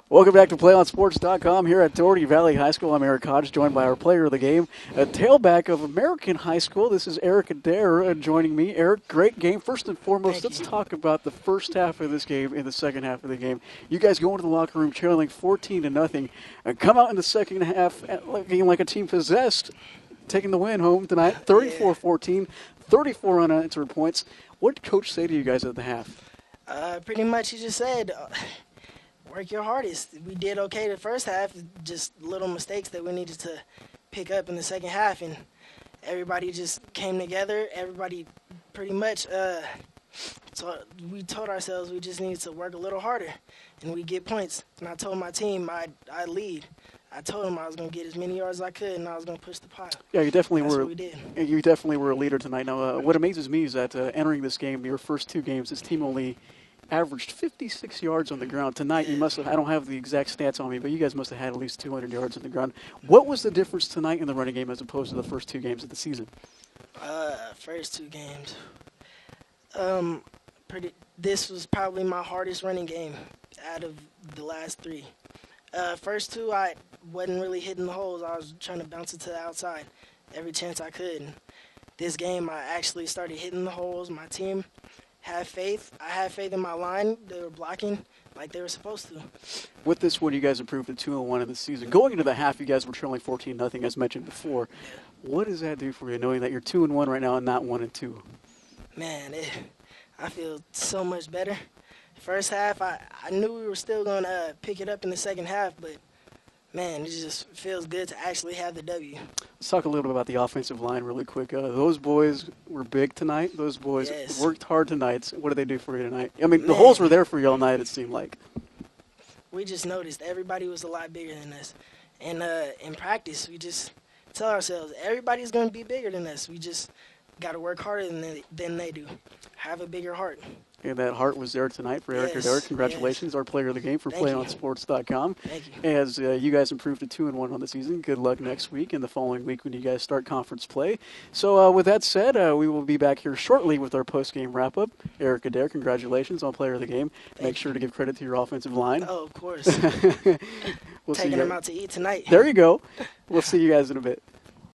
Welcome back to PlayOnSports.com here at Doherty Valley High School. I'm Eric Hodge, joined by our player of the game, a tailback of American High School. This is Eric Adair joining me. Eric, great game. First and foremost, let's talk about the first half of this game and the second half of the game. You guys go into the locker room trailing 14-0 and come out in the second half looking like a team possessed, taking the win home tonight, 34-14, 34 unanswered points. What did Coach say to you guys at the half? Pretty much he just said, work your hardest. We did okay the first half, just little mistakes that we needed to pick up in the second half, and everybody just came together. Everybody pretty much, so we told ourselves we just needed to work a little harder, and we get points. And I told my team I'd lead. I told them I was going to get as many yards as I could, and I was going to push the pile. Yeah, you definitely That's were. what we did. You definitely were a leader tonight. Now, what amazes me is that entering this game, your first two games, this team only averaged 56 yards on the ground. Tonight, you must have, I don't have the exact stats on me, but you guys must have had at least 200 yards on the ground. What was the difference tonight in the running game as opposed to the first two games of the season? First two games. This was probably my hardest running game out of the last three. First two, I wasn't really hitting the holes. I was trying to bounce it to the outside every chance I could. And this game, I actually started hitting the holes. My team had faith. I had faith in my line. They were blocking like they were supposed to. With this one, you guys improved to 2-1 in the season. Going into the half, you guys were trailing 14-0, as mentioned before. What does that do for you, knowing that you're 2-1 right now and not 1-2? Man, I feel so much better. First half, I knew we were still going to pick it up in the second half, but, man, it just feels good to actually have the W. Let's talk a little bit about the offensive line really quick. Those boys were big tonight. Those boys worked hard tonight. What did they do for you tonight? I mean, the holes were there for you all night, it seemed like. We just noticed everybody was a lot bigger than us. And in practice, we just tell ourselves, everybody's going to be bigger than us. We just got to work harder than they do. Have a bigger heart. And that heart was there tonight for Eric Adair. Congratulations, our player of the game for PlayOnSports.com. Thank you. As you guys improved to 2-1 on the season, good luck next week and the following week when you guys start conference play. So with that said, we will be back here shortly with our post-game wrap-up. Eric Adair, congratulations on player of the game. Make sure to give credit to your offensive line. Oh, of course. We'll Taking them out to eat tonight. There you go. We'll see you guys in a bit.